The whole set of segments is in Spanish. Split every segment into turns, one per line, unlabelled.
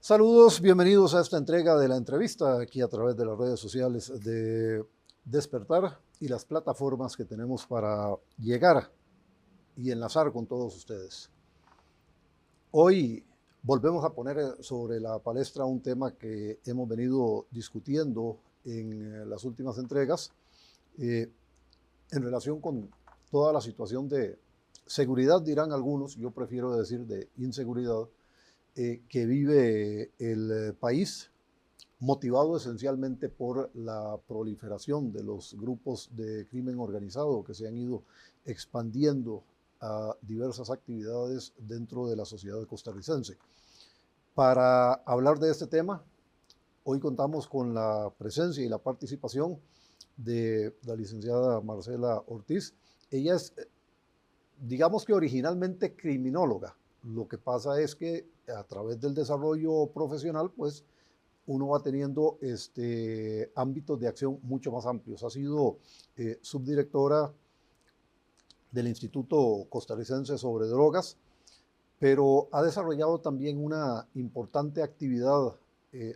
Saludos, bienvenidos a esta entrega de la entrevista aquí a través de las redes sociales de Despertar y las plataformas que tenemos para llegar y enlazar con todos ustedes. Hoy volvemos a poner sobre la palestra un tema que hemos venido discutiendo en las últimas entregas en relación con toda la situación de seguridad, dirán algunos, yo prefiero decir de inseguridad, que vive el país, motivado esencialmente por la proliferación de los grupos de crimen organizado que se han ido expandiendo a diversas actividades dentro de la sociedad costarricense. Para hablar de este tema, hoy contamos con la presencia y la participación de la licenciada Marcela Ortiz. Ella es, digamos que originalmente criminóloga. Lo que pasa es que a través del desarrollo profesional, pues uno va teniendo ámbitos de acción mucho más amplios. Ha sido subdirectora del Instituto Costarricense sobre Drogas, pero ha desarrollado también una importante actividad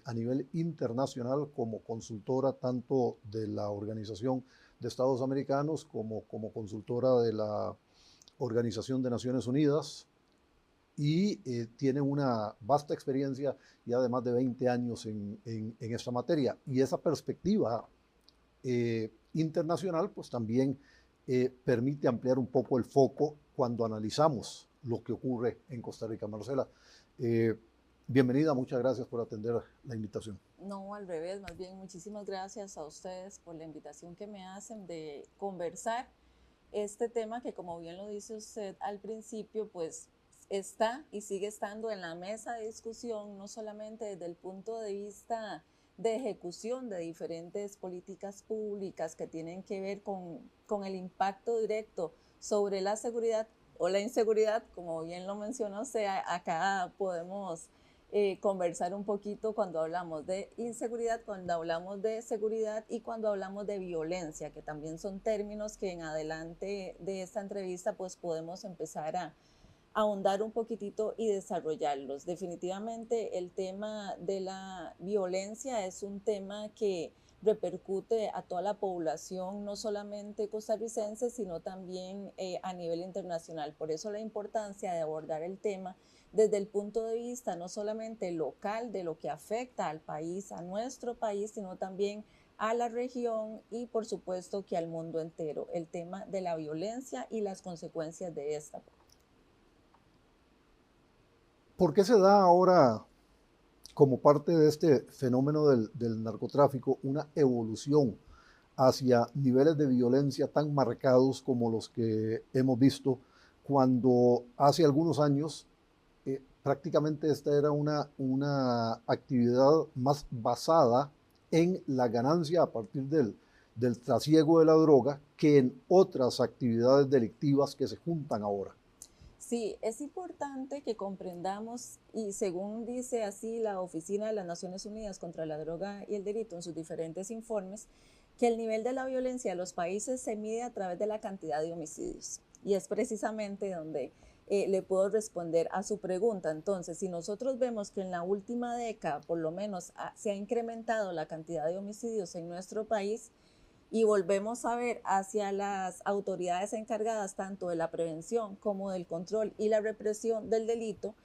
a nivel internacional como consultora tanto de la Organización de Estados Americanos como consultora de la Organización de Naciones Unidas, y tiene una vasta experiencia y además de 20 años en esta materia. Y esa perspectiva internacional pues también permite ampliar un poco el foco cuando analizamos lo que ocurre en Costa Rica. Marcela, bienvenida, muchas gracias por atender la invitación.
No, al revés, más bien muchísimas gracias a ustedes por la invitación que me hacen de conversar este tema que, como bien lo dice usted al principio, pues está y sigue estando en la mesa de discusión, no solamente desde el punto de vista de ejecución de diferentes políticas públicas que tienen que ver con el impacto directo sobre la seguridad o la inseguridad, como bien lo mencionó usted, acá podemos conversar un poquito cuando hablamos de inseguridad, cuando hablamos de seguridad y cuando hablamos de violencia, que también son términos que en adelante de esta entrevista pues podemos empezar a ahondar un poquitito y desarrollarlos. Definitivamente el tema de la violencia es un tema que repercute a toda la población, no solamente costarricense, sino también a nivel internacional. Por eso la importancia de abordar el tema desde el punto de vista no solamente local, de lo que afecta al país, a nuestro país, sino también a la región y por supuesto que al mundo entero, el tema de la violencia y las consecuencias de esta.
¿Por qué se da ahora, como parte de este fenómeno del narcotráfico, una evolución hacia niveles de violencia tan marcados como los que hemos visto cuando hace algunos años prácticamente esta era una actividad más basada en la ganancia a partir del trasiego de la droga que en otras actividades delictivas que se juntan ahora?
Sí, es importante que comprendamos, y según dice así la Oficina de las Naciones Unidas contra la Droga y el Delito en sus diferentes informes, que el nivel de la violencia de los países se mide a través de la cantidad de homicidios. Y es precisamente donde le puedo responder a su pregunta. Entonces, si nosotros vemos que en la última década, por lo menos, se ha incrementado la cantidad de homicidios en nuestro país, y volvemos a ver hacia las autoridades encargadas tanto de la prevención como del control y la represión del delito.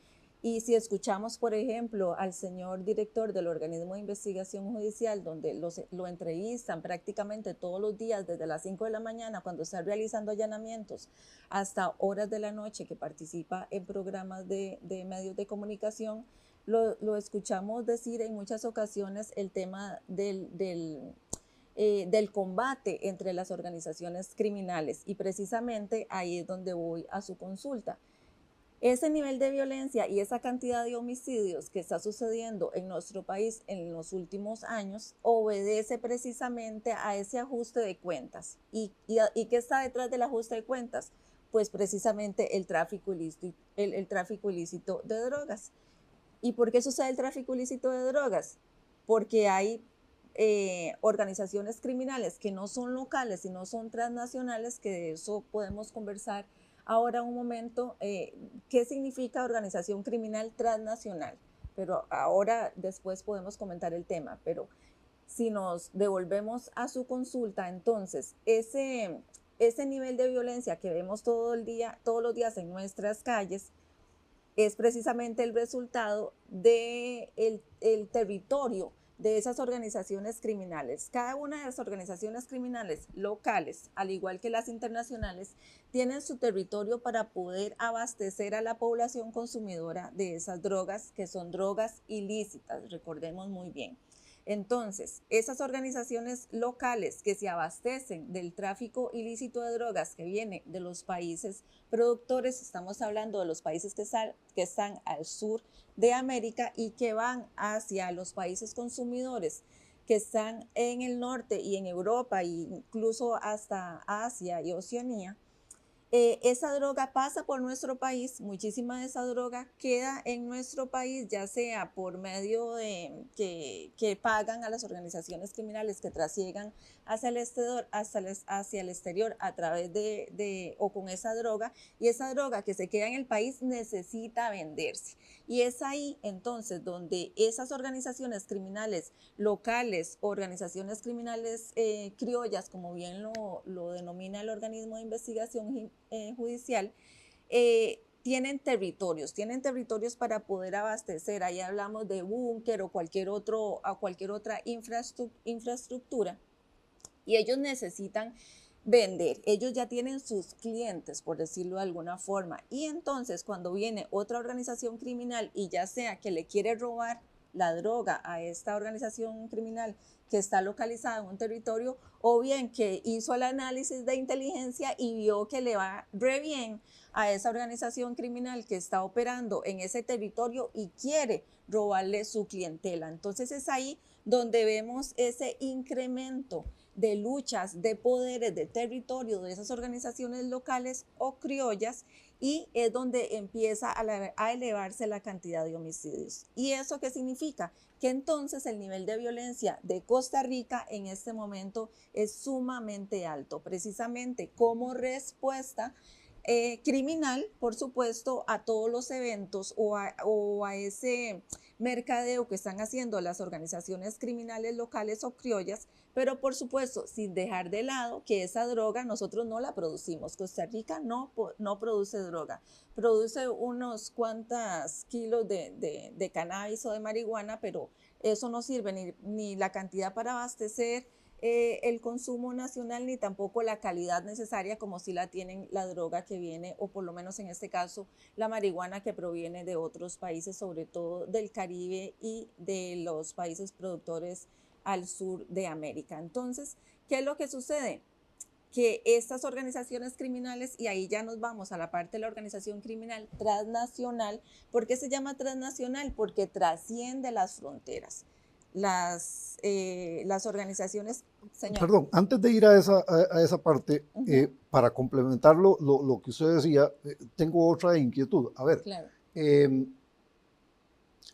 Y si escuchamos, por ejemplo, al señor director del organismo de investigación judicial, donde lo entrevistan prácticamente todos los días, desde las 5 de la mañana, cuando está realizando allanamientos, hasta horas de la noche, que participa en programas de medios de comunicación, lo escuchamos decir en muchas ocasiones el tema del combate entre las organizaciones criminales. Y precisamente ahí es donde voy a su consulta. Ese nivel de violencia y esa cantidad de homicidios que está sucediendo en nuestro país en los últimos años obedece precisamente a ese ajuste de cuentas. ¿Y qué está detrás del ajuste de cuentas? Pues precisamente el tráfico ilícito, el tráfico ilícito de drogas. ¿Y por qué sucede el tráfico ilícito de drogas? Porque hay organizaciones criminales que no son locales, sino son transnacionales, que de eso podemos conversar ahora un momento. ¿Qué significa organización criminal transnacional? pero ahora después podemos comentar el tema, pero si nos devolvemos a su consulta, entonces ese nivel de violencia que vemos todo el día, todos los días en nuestras calles, es precisamente el resultado del el territorio de esas organizaciones criminales. Cada una de las organizaciones criminales locales, al igual que las internacionales, tienen su territorio para poder abastecer a la población consumidora de esas drogas, que son drogas ilícitas, recordemos muy bien. Entonces, esas organizaciones locales que se abastecen del tráfico ilícito de drogas que viene de los países productores, estamos hablando de los países que están al sur de América y que van hacia los países consumidores que están en el norte y en Europa e incluso hasta Asia y Oceanía. Esa droga pasa por nuestro país, muchísima de esa droga queda en nuestro país, ya sea por medio de que pagan a las organizaciones criminales que trasiegan hacia el exterior, hacia el exterior a través o con esa droga, y esa droga que se queda en el país necesita venderse. Y es ahí entonces donde esas organizaciones criminales locales, organizaciones criminales criollas, como bien lo denomina el organismo de investigación judicial, tienen territorios para poder abastecer. Ahí hablamos de búnker o cualquier otra infraestructura, y ellos necesitan vender. Ellos ya tienen sus clientes, por decirlo de alguna forma. Y entonces cuando viene otra organización criminal y ya sea que le quiere robar la droga a esta organización criminal que está localizada en un territorio, o bien que hizo el análisis de inteligencia y vio que le va re bien a esa organización criminal que está operando en ese territorio y quiere robarle su clientela. Entonces es ahí donde vemos ese incremento de luchas, de poderes, de territorio de esas organizaciones locales o criollas, y es donde empieza a elevarse la cantidad de homicidios. ¿Y eso qué significa? Que entonces el nivel de violencia de Costa Rica en este momento es sumamente alto, precisamente como respuesta criminal, por supuesto, a todos los eventos o a ese mercadeo que están haciendo las organizaciones criminales locales o criollas, pero por supuesto, sin dejar de lado que esa droga nosotros no la producimos. Costa Rica no produce droga, produce unos cuantos kilos de cannabis o de marihuana, pero eso no sirve ni la cantidad para abastecer el consumo nacional, ni tampoco la calidad necesaria como si la tienen la droga que viene, o por lo menos en este caso la marihuana que proviene de otros países, sobre todo del Caribe y de los países productores al sur de América. Entonces, ¿qué es lo que sucede? Que estas organizaciones criminales, y ahí ya nos vamos a la parte de la organización criminal transnacional. ¿Por qué se llama transnacional? Porque trasciende las fronteras. Las organizaciones, señor.
Perdón, antes de ir a esa parte, para complementar lo que usted decía, tengo otra inquietud. A ver,
Claro.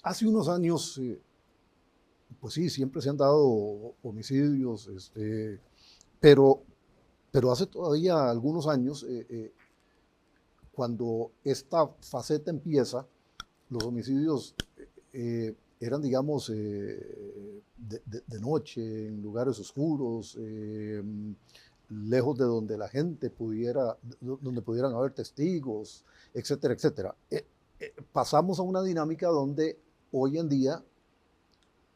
Hace unos años, pues sí, siempre se han dado homicidios, pero hace todavía algunos años, cuando esta faceta empieza, los homicidios eran, digamos, de noche, en lugares oscuros, lejos de donde la gente donde pudieran haber testigos, etcétera, etcétera. Pasamos a una dinámica donde hoy en día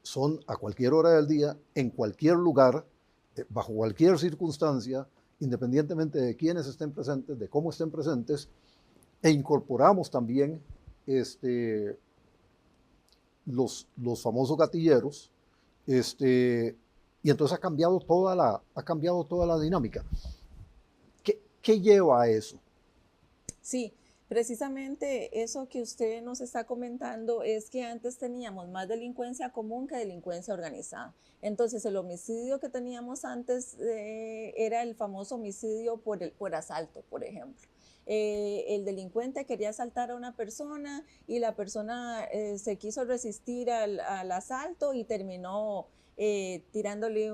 son a cualquier hora del día, en cualquier lugar, bajo cualquier circunstancia, independientemente de quiénes estén presentes, de cómo estén presentes, e incorporamos también los famosos gatilleros, y entonces ha cambiado toda la dinámica. ¿Qué lleva a eso?
Sí, precisamente eso que usted nos está comentando es que antes teníamos más delincuencia común que delincuencia organizada. Entonces el homicidio que teníamos antes era el famoso homicidio por asalto, por ejemplo. El delincuente quería asaltar a una persona y la persona se quiso resistir al asalto y terminó metiéndole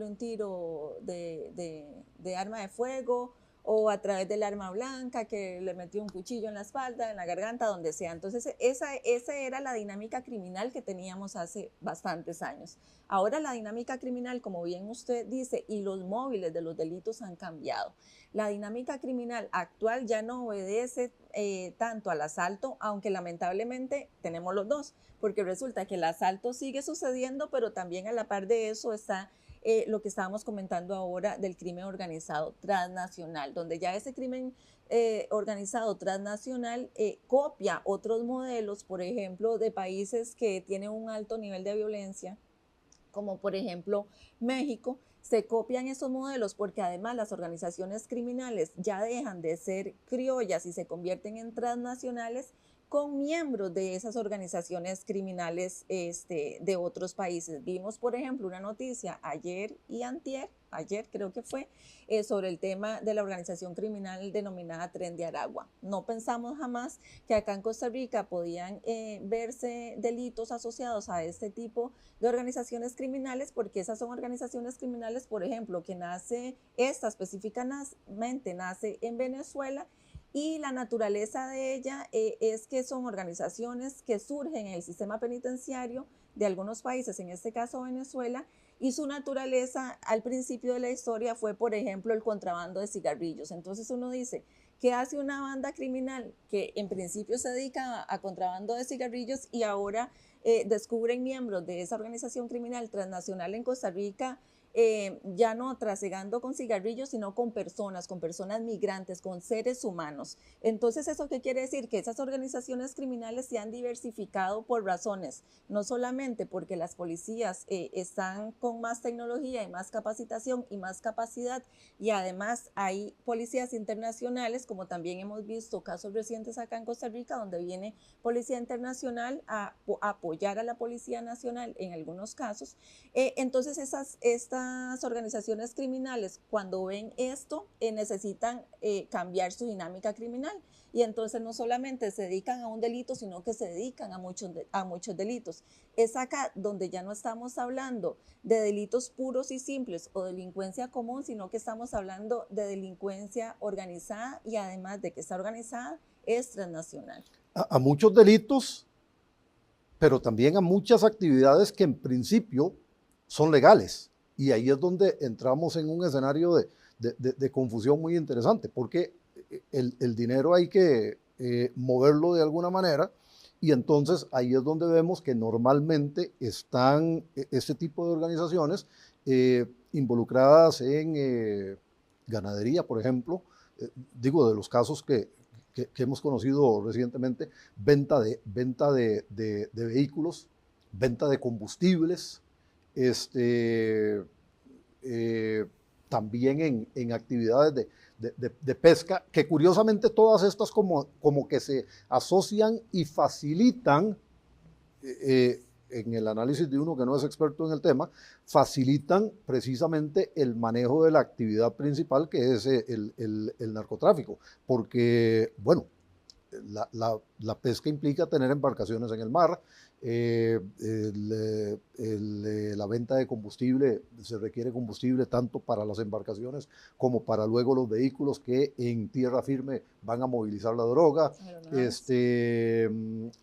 un tiro de arma de fuego, o a través del arma blanca que le metió un cuchillo en la espalda, en la garganta, donde sea. Entonces, esa era la dinámica criminal que teníamos hace bastantes años. Ahora la dinámica criminal, como bien usted dice, y los móviles de los delitos han cambiado. La dinámica criminal actual ya no obedece tanto al asalto, aunque lamentablemente tenemos los dos, porque resulta que el asalto sigue sucediendo, pero también a la par de eso está lo que estábamos comentando ahora del crimen organizado transnacional, donde ya ese crimen organizado transnacional copia otros modelos, por ejemplo, de países que tienen un alto nivel de violencia, como por ejemplo México. Se copian esos modelos porque además las organizaciones criminales ya dejan de ser criollas y se convierten en transnacionales con miembros de esas organizaciones criminales de otros países. Vimos, por ejemplo, una noticia ayer y antier, ayer creo que fue, sobre el tema de la organización criminal denominada Tren de Aragua. No pensamos jamás que acá en Costa Rica podían verse delitos asociados a este tipo de organizaciones criminales, porque esas son organizaciones criminales, por ejemplo, que esta específicamente nace en Venezuela, y la naturaleza de ella es que son organizaciones que surgen en el sistema penitenciario de algunos países, en este caso Venezuela, y su naturaleza al principio de la historia fue, por ejemplo, el contrabando de cigarrillos. Entonces uno dice, ¿qué hace una banda criminal que en principio se dedica a contrabando de cigarrillos y ahora descubren miembros de esa organización criminal transnacional en Costa Rica? Ya no trasegando con cigarrillos, sino con personas migrantes, con seres humanos. Entonces, ¿eso qué quiere decir? Que esas organizaciones criminales se han diversificado por razones, no solamente porque las policías están con más tecnología y más capacitación y más capacidad, y además hay policías internacionales, como también hemos visto casos recientes acá en Costa Rica, donde viene policía internacional a apoyar a la Policía Nacional en algunos casos. Entonces, estas organizaciones criminales, cuando ven esto, necesitan cambiar su dinámica criminal. Y entonces no solamente se dedican a un delito, sino que se dedican a muchos delitos. Es acá donde ya no estamos hablando de delitos puros y simples o delincuencia común, sino que estamos hablando de delincuencia organizada, y además de que está organizada, es transnacional.
A muchos delitos, pero también a muchas actividades que en principio son legales. Y ahí es donde entramos en un escenario de confusión muy interesante, porque el dinero hay que moverlo de alguna manera, y entonces ahí es donde vemos que normalmente están este tipo de organizaciones involucradas en ganadería, por ejemplo, digo, de los casos que hemos conocido recientemente, venta de vehículos, venta de combustibles, también en actividades de pesca, que curiosamente todas estas como que se asocian y facilitan, en el análisis de uno que no es experto en el tema, facilitan precisamente el manejo de la actividad principal, que es el narcotráfico, porque, bueno, la pesca implica tener embarcaciones en el mar, la venta de combustible, se requiere combustible tanto para las embarcaciones como para luego los vehículos que en tierra firme van a movilizar la droga,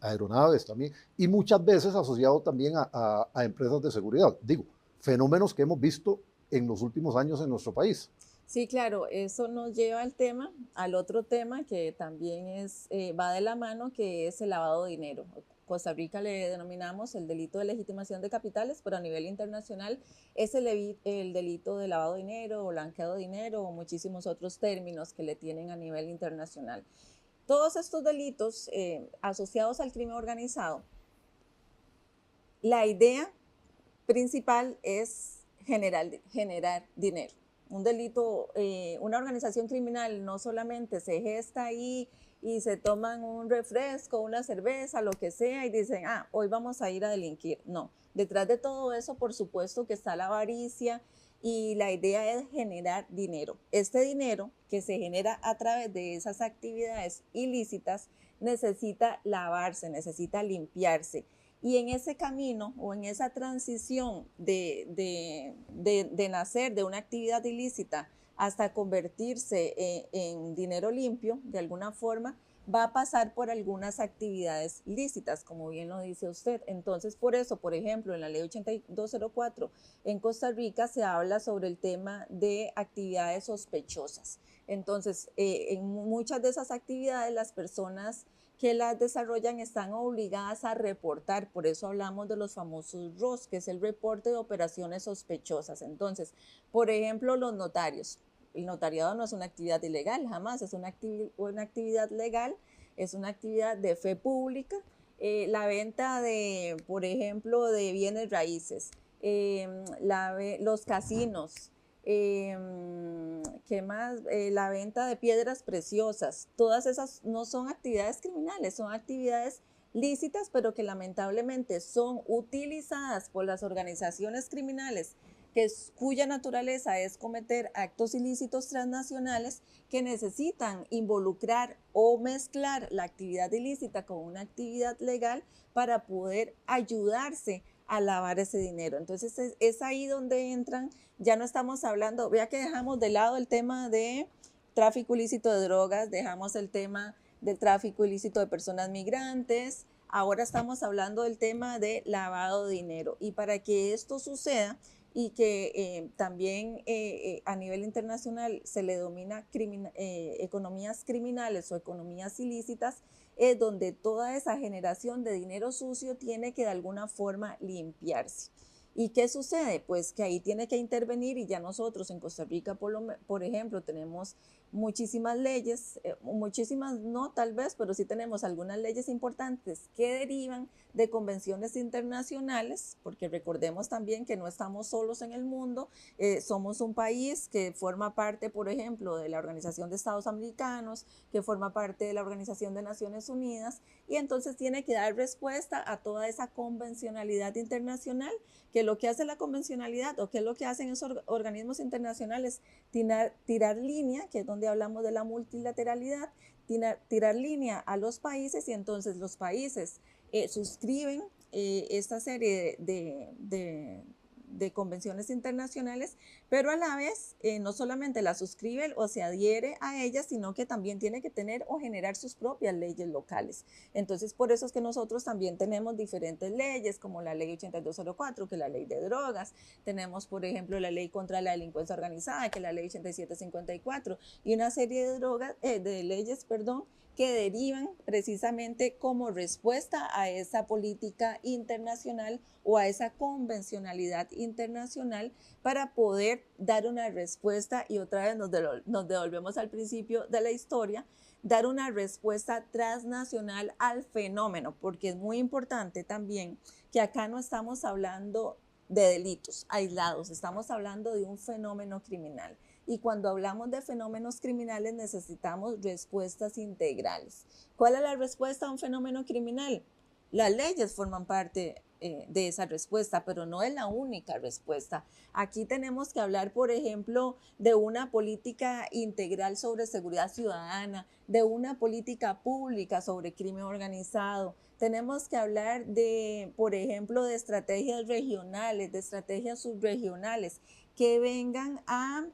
aeronaves también, y muchas veces asociado también a empresas de seguridad. Digo, fenómenos que hemos visto en los últimos años en nuestro país.
Sí, claro, eso nos lleva al otro tema que también va de la mano, que es el lavado de dinero. Costa Rica le denominamos el delito de legitimación de capitales, pero a nivel internacional es el delito de lavado de dinero o blanqueado de dinero o muchísimos otros términos que le tienen a nivel internacional. Todos estos delitos asociados al crimen organizado, la idea principal es generar dinero. Un delito, una organización criminal no solamente se gesta ahí y se toman un refresco, una cerveza, lo que sea, y dicen, hoy vamos a ir a delinquir. No, detrás de todo eso, por supuesto que está la avaricia, y la idea es generar dinero. Este dinero que se genera a través de esas actividades ilícitas necesita lavarse, necesita limpiarse. Y en ese camino o en esa transición de nacer de una actividad ilícita hasta convertirse en dinero limpio, de alguna forma, va a pasar por algunas actividades lícitas, como bien lo dice usted. Entonces, por eso, por ejemplo, en la ley 8204 en Costa Rica se habla sobre el tema de actividades sospechosas. Entonces, en muchas de esas actividades, las personas que las desarrollan están obligadas a reportar, por eso hablamos de los famosos ROS, que es el reporte de operaciones sospechosas. Entonces, por ejemplo, los notarios. El notariado no es una actividad ilegal, jamás, es una actividad legal, es una actividad de fe pública. La venta de, por ejemplo, de bienes raíces, los casinos, ¿qué más? La venta de piedras preciosas, todas esas no son actividades criminales, son actividades lícitas, pero que lamentablemente son utilizadas por las organizaciones criminales cuya naturaleza es cometer actos ilícitos transnacionales que necesitan involucrar o mezclar la actividad ilícita con una actividad legal para poder ayudarse a lavar ese dinero. Entonces es ahí donde entran, ya no estamos hablando, vea que dejamos de lado el tema de tráfico ilícito de drogas, dejamos el tema del tráfico ilícito de personas migrantes, ahora estamos hablando del tema de lavado de dinero. Y para que esto suceda, y que también a nivel internacional se le domina economías criminales o economías ilícitas, es donde toda esa generación de dinero sucio tiene que de alguna forma limpiarse. ¿Y qué sucede? Pues que ahí tiene que intervenir, y ya nosotros en Costa Rica, por ejemplo, tenemos muchísimas leyes, muchísimas no tal vez, pero sí tenemos algunas leyes importantes que derivan de convenciones internacionales, porque recordemos también que no estamos solos en el mundo, somos un país que forma parte, por ejemplo, de la Organización de Estados Americanos, que forma parte de la Organización de Naciones Unidas, y entonces tiene que dar respuesta a toda esa convencionalidad internacional, que lo que hace la convencionalidad o que es lo que hacen esos organismos internacionales, tirar línea, que es donde hablamos de la multilateralidad, tirar línea a los países, y entonces los países suscriben esta serie de convenciones internacionales, pero a la vez no solamente la suscribe o se adhiere a ellas, sino que también tiene que tener o generar sus propias leyes locales. Entonces, por eso es que nosotros también tenemos diferentes leyes, como la ley 8204, que es la ley de drogas, tenemos, por ejemplo, la ley contra la delincuencia organizada, que es la ley 8754, y una serie de leyes, perdón, que derivan precisamente como respuesta a esa política internacional o a esa convencionalidad internacional para poder dar una respuesta, y otra vez nos devolvemos al principio de la historia, dar una respuesta transnacional al fenómeno, porque es muy importante también que acá no estamos hablando de delitos aislados, estamos hablando de un fenómeno criminal. Y cuando hablamos de fenómenos criminales necesitamos respuestas integrales. ¿Cuál es la respuesta a un fenómeno criminal? Las leyes forman parte de esa respuesta, pero no es la única respuesta. Aquí tenemos que hablar, por ejemplo, de una política integral sobre seguridad ciudadana, de una política pública sobre crimen organizado. Tenemos que hablar de, por ejemplo, de estrategias regionales, de estrategias subregionales que vengan a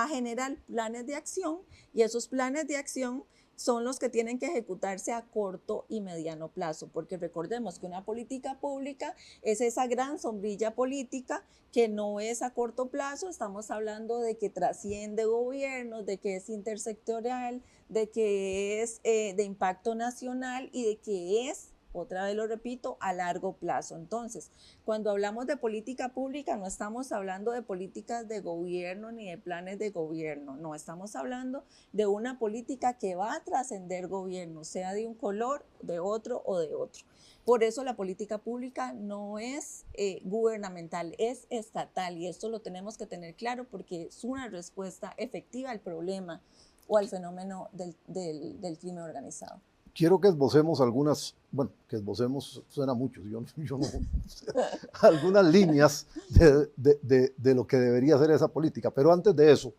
generar planes de acción, y esos planes de acción son los que tienen que ejecutarse a corto y mediano plazo, porque recordemos que una política pública es esa gran sombrilla política que no es a corto plazo, estamos hablando de que trasciende gobiernos, de que es intersectorial, de que es de impacto nacional y de que es, otra vez lo repito, a largo plazo. Entonces, cuando hablamos de política pública, no estamos hablando de políticas de gobierno ni de planes de gobierno, no, estamos hablando de una política que va a trascender gobierno, sea de un color, de otro o de otro. Por eso la política pública no es gubernamental, es estatal, y esto lo tenemos que tener claro porque es una respuesta efectiva al problema o al fenómeno del crimen organizado.
Quiero que esbocemos algunas, bueno, que esbocemos suena mucho, yo no, algunas líneas de lo que debería ser esa política. Pero antes de eso,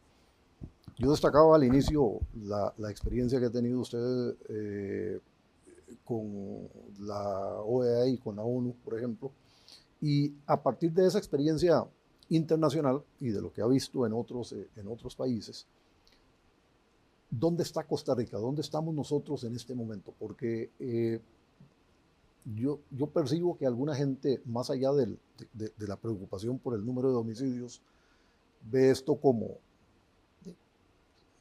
yo destacaba al inicio la experiencia que ha tenido usted con la OEA y con la ONU, por ejemplo, y a partir de esa experiencia internacional y de lo que ha visto en otros países, ¿dónde está Costa Rica? ¿Dónde estamos nosotros en este momento? Porque yo percibo que alguna gente, más allá de la preocupación por el número de homicidios, ve esto como,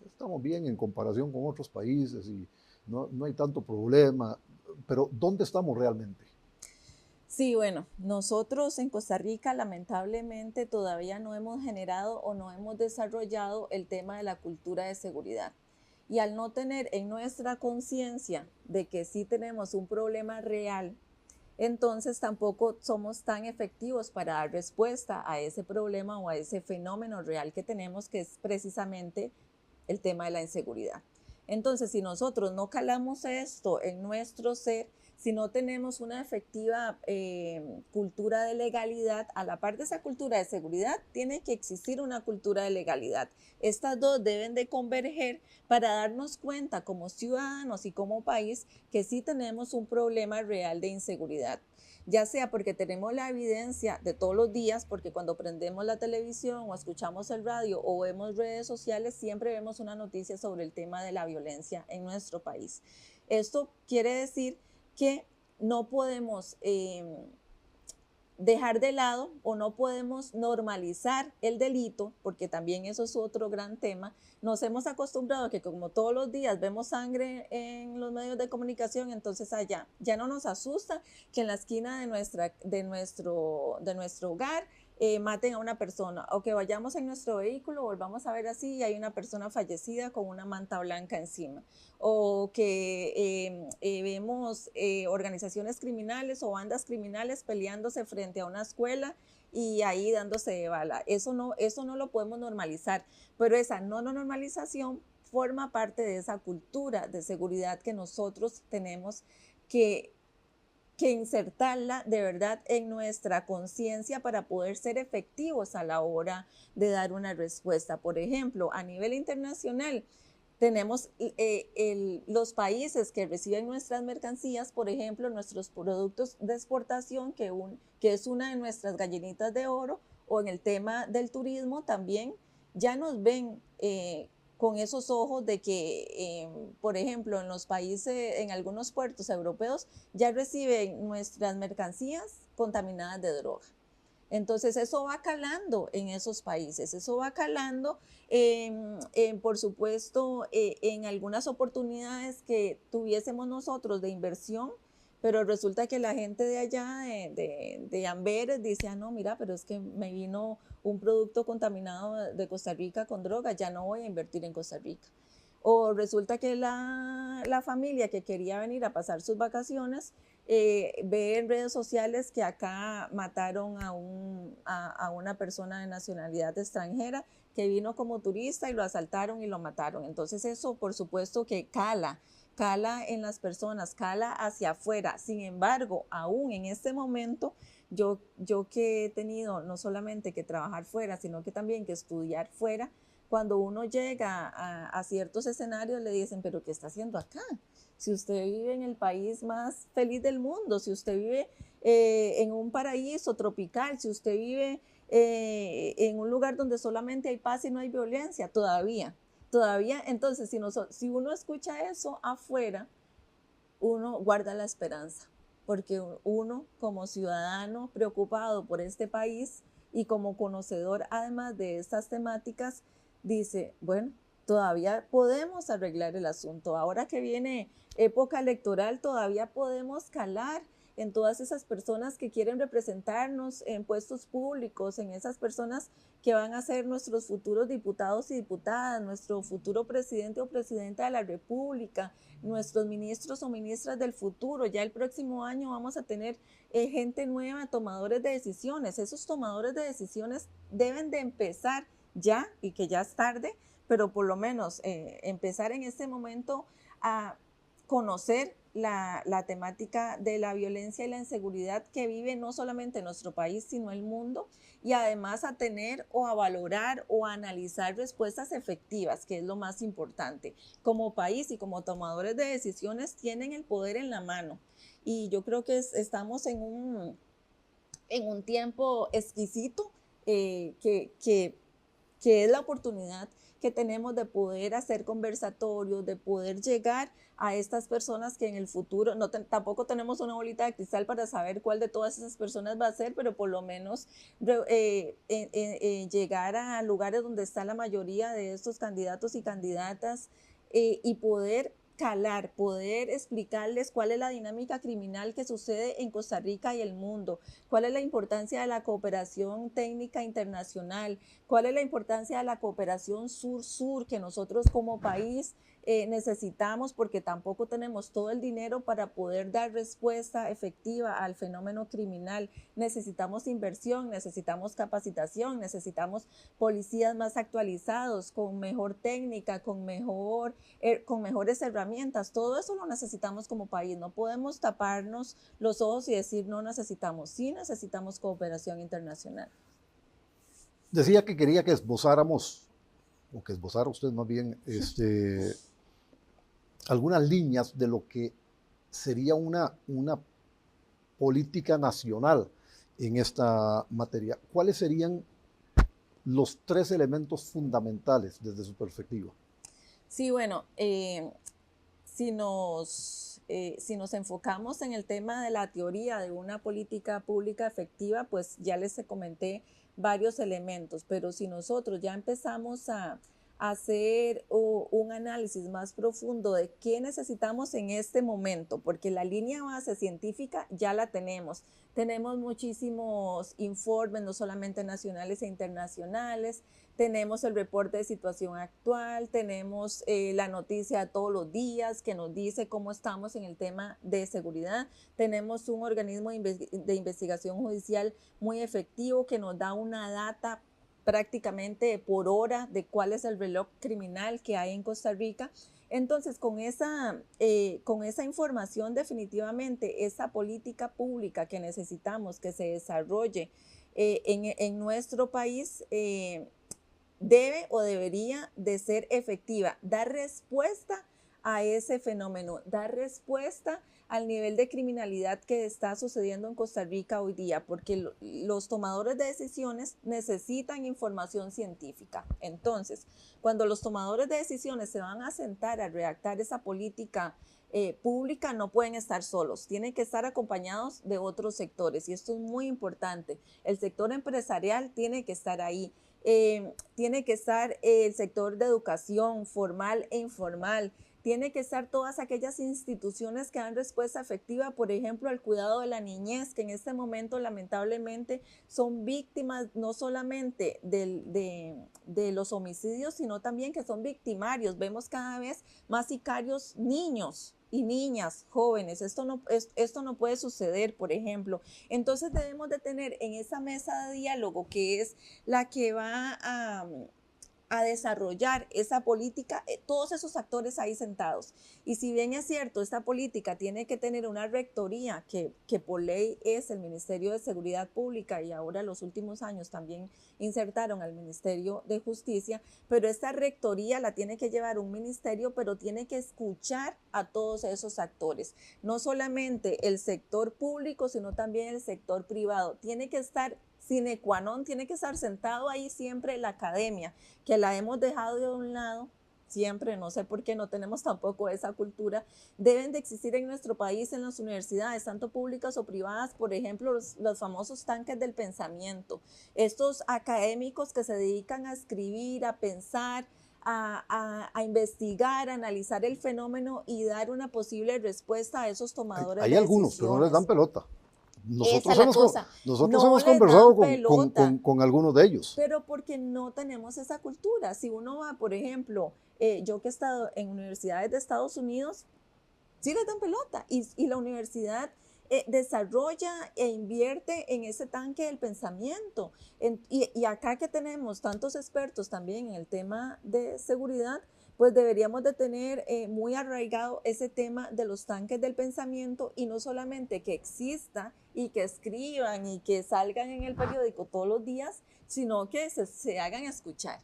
estamos bien en comparación con otros países y no hay tanto problema, pero ¿dónde estamos realmente?
Sí, bueno, nosotros en Costa Rica lamentablemente todavía no hemos generado o no hemos desarrollado el tema de la cultura de seguridad. Y al no tener en nuestra conciencia de que sí tenemos un problema real, entonces tampoco somos tan efectivos para dar respuesta a ese problema o a ese fenómeno real que tenemos, que es precisamente el tema de la inseguridad. Entonces, si nosotros no calamos esto en nuestro ser, si no tenemos una efectiva cultura de legalidad, a la par de esa cultura de seguridad, tiene que existir una cultura de legalidad. Estas dos deben de converger para darnos cuenta como ciudadanos y como país que sí tenemos un problema real de inseguridad. Ya sea porque tenemos la evidencia de todos los días, porque cuando prendemos la televisión o escuchamos el radio o vemos redes sociales, siempre vemos una noticia sobre el tema de la violencia en nuestro país. Esto quiere decir que no podemos dejar de lado o no podemos normalizar el delito, porque también eso es otro gran tema. Nos hemos acostumbrado a que como todos los días vemos sangre en los medios de comunicación, entonces allá ya no nos asusta que en la esquina de nuestro hogar maten a una persona, o que vayamos en nuestro vehículo, volvamos a ver así y hay una persona fallecida con una manta blanca encima, o que vemos organizaciones criminales o bandas criminales peleándose frente a una escuela y ahí dándose de bala. Eso no lo podemos normalizar, pero esa no normalización forma parte de esa cultura de seguridad que nosotros tenemos que insertarla de verdad en nuestra conciencia para poder ser efectivos a la hora de dar una respuesta. Por ejemplo, a nivel internacional, tenemos los países que reciben nuestras mercancías, por ejemplo, nuestros productos de exportación, que es una de nuestras gallinitas de oro, o en el tema del turismo también, ya nos ven con esos ojos de que, por ejemplo, en los países, en algunos puertos europeos, ya reciben nuestras mercancías contaminadas de droga. Entonces eso va calando en esos países, eso va calando, por supuesto, en algunas oportunidades que tuviésemos nosotros de inversión, pero resulta que la gente de allá, de Amberes, dice, ah, no, mira, pero es que me vino un producto contaminado de Costa Rica con droga, ya no voy a invertir en Costa Rica. O resulta que la familia que quería venir a pasar sus vacaciones ve en redes sociales que acá mataron a una persona de nacionalidad extranjera que vino como turista y lo asaltaron y lo mataron. Entonces eso por supuesto que cala en las personas, cala hacia afuera. Sin embargo, aún en este momento, yo que he tenido no solamente que trabajar fuera, sino que también que estudiar fuera, cuando uno llega a ciertos escenarios le dicen, pero ¿qué está haciendo acá? Si usted vive en el país más feliz del mundo, si usted vive en un paraíso tropical, si usted vive en un lugar donde solamente hay paz y no hay violencia, todavía. Entonces, si uno escucha eso afuera, uno guarda la esperanza, porque uno como ciudadano preocupado por este país y como conocedor además de estas temáticas, dice, bueno, todavía podemos arreglar el asunto. Ahora que viene época electoral, todavía podemos calar en todas esas personas que quieren representarnos en puestos públicos, en esas personas que van a ser nuestros futuros diputados y diputadas, nuestro futuro presidente o presidenta de la República, nuestros ministros o ministras del futuro. Ya el próximo año vamos a tener gente nueva, tomadores de decisiones. Esos tomadores de decisiones deben de empezar ya, y que ya es tarde, pero por lo menos empezar en este momento a conocer la temática de la violencia y la inseguridad que vive no solamente nuestro país, sino el mundo, y además a tener o a valorar o a analizar respuestas efectivas, que es lo más importante. Como país y como tomadores de decisiones tienen el poder en la mano, y yo creo que estamos en un tiempo exquisito que es la oportunidad que tenemos de poder hacer conversatorios, de poder llegar a estas personas que en el futuro, tampoco tenemos una bolita de cristal para saber cuál de todas esas personas va a ser, pero por lo menos llegar a lugares donde está la mayoría de estos candidatos y candidatas y poder calar, poder explicarles cuál es la dinámica criminal que sucede en Costa Rica y el mundo, cuál es la importancia de la cooperación técnica internacional, cuál es la importancia de la cooperación sur-sur que nosotros como país necesitamos, porque tampoco tenemos todo el dinero para poder dar respuesta efectiva al fenómeno criminal. Necesitamos inversión, necesitamos capacitación, necesitamos policías más actualizados, con mejor técnica, con mejores herramientas. Todo eso lo necesitamos como país. No podemos taparnos los ojos y decir no necesitamos. Sí necesitamos cooperación internacional.
Decía que quería que esbozáramos, o que esbozara usted más bien, algunas líneas de lo que sería una política nacional en esta materia. ¿Cuáles serían los 3 elementos fundamentales desde su perspectiva?
Sí, bueno, si nos enfocamos en el tema de la teoría de una política pública efectiva, pues ya les comenté varios elementos, pero si nosotros ya empezamos a hacer un análisis más profundo de qué necesitamos en este momento, porque la línea base científica ya la tenemos. Tenemos muchísimos informes, no solamente nacionales e internacionales, tenemos el reporte de situación actual, tenemos la noticia todos los días que nos dice cómo estamos en el tema de seguridad, tenemos un organismo de investigación judicial muy efectivo que nos da una data prácticamente por hora de cuál es el reloj criminal que hay en Costa Rica. Entonces, con esa información, definitivamente, esa política pública que necesitamos que se desarrolle en nuestro país debe o debería de ser efectiva, dar respuesta a ese fenómeno, dar respuesta al nivel de criminalidad que está sucediendo en Costa Rica hoy día, porque los tomadores de decisiones necesitan información científica. Entonces, cuando los tomadores de decisiones se van a sentar a redactar esa política pública, no pueden estar solos, tienen que estar acompañados de otros sectores, y esto es muy importante. El sector empresarial tiene que estar ahí. Tiene que estar el sector de educación formal e informal, tiene que estar todas aquellas instituciones que dan respuesta efectiva, por ejemplo, al cuidado de la niñez, que en este momento lamentablemente son víctimas no solamente de los homicidios, sino también que son victimarios. Vemos cada vez más sicarios niños y niñas jóvenes. Esto no puede suceder, por ejemplo. Entonces debemos de tener en esa mesa de diálogo, que es la que va a desarrollar esa política, todos esos actores ahí sentados. Y si bien es cierto, esta política tiene que tener una rectoría que por ley es el Ministerio de Seguridad Pública, y ahora los últimos años también insertaron al Ministerio de Justicia, pero esta rectoría la tiene que llevar un ministerio, pero tiene que escuchar a todos esos actores, no solamente el sector público, sino también el sector privado. Tiene que estar sine qua non, tiene que estar sentado ahí siempre la academia, que la hemos dejado de un lado siempre, no sé por qué no tenemos tampoco esa cultura. Deben de existir en nuestro país, en las universidades, tanto públicas o privadas, por ejemplo, los famosos tanques del pensamiento, estos académicos que se dedican a escribir, a pensar, a investigar, a analizar el fenómeno y dar una posible respuesta a esos tomadores de decisiones.
Hay algunos, pero no les dan pelota. Nosotros
no
hemos conversado con algunos de ellos.
Pero porque no tenemos esa cultura. Si uno va, por ejemplo, yo que he estado en universidades de Estados Unidos, sí les dan pelota. Y la universidad desarrolla e invierte en ese tanque del pensamiento. Y acá que tenemos tantos expertos también en el tema de seguridad, pues deberíamos de tener muy arraigado ese tema de los tanques del pensamiento, y no solamente que exista y que escriban y que salgan en el periódico todos los días, sino que se hagan escuchar,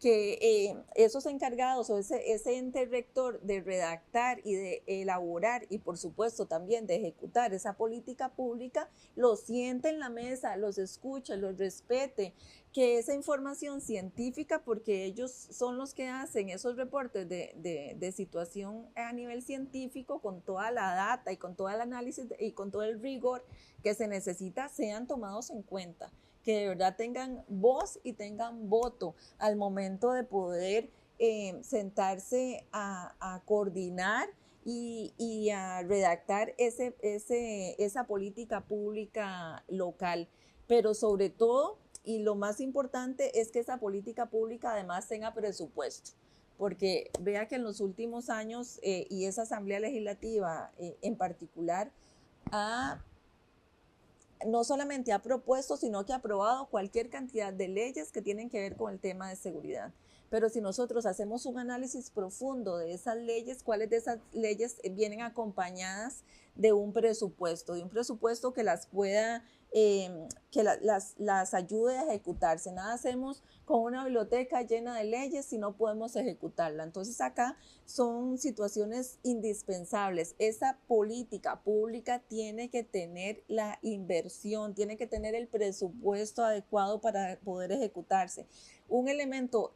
que esos encargados o ese ente rector de redactar y de elaborar y por supuesto también de ejecutar esa política pública, los siente en la mesa, los escuche, los respete, que esa información científica, porque ellos son los que hacen esos reportes de situación a nivel científico con toda la data y con todo el análisis y con todo el rigor que se necesita, sean tomados en cuenta, que de verdad tengan voz y tengan voto al momento de poder sentarse a coordinar y a redactar esa política pública local. Pero sobre todo, y lo más importante, es que esa política pública además tenga presupuesto. Porque vea que en los últimos años, y esa Asamblea Legislativa en particular, ha no solamente ha propuesto, sino que ha aprobado cualquier cantidad de leyes que tienen que ver con el tema de seguridad. Pero si nosotros hacemos un análisis profundo de esas leyes, cuáles de esas leyes vienen acompañadas de un presupuesto que las pueda, las ayude a ejecutarse. Nada hacemos con una biblioteca llena de leyes si no podemos ejecutarla. Entonces acá son situaciones indispensables. Esa política pública tiene que tener la inversión, tiene que tener el presupuesto adecuado para poder ejecutarse. Un elemento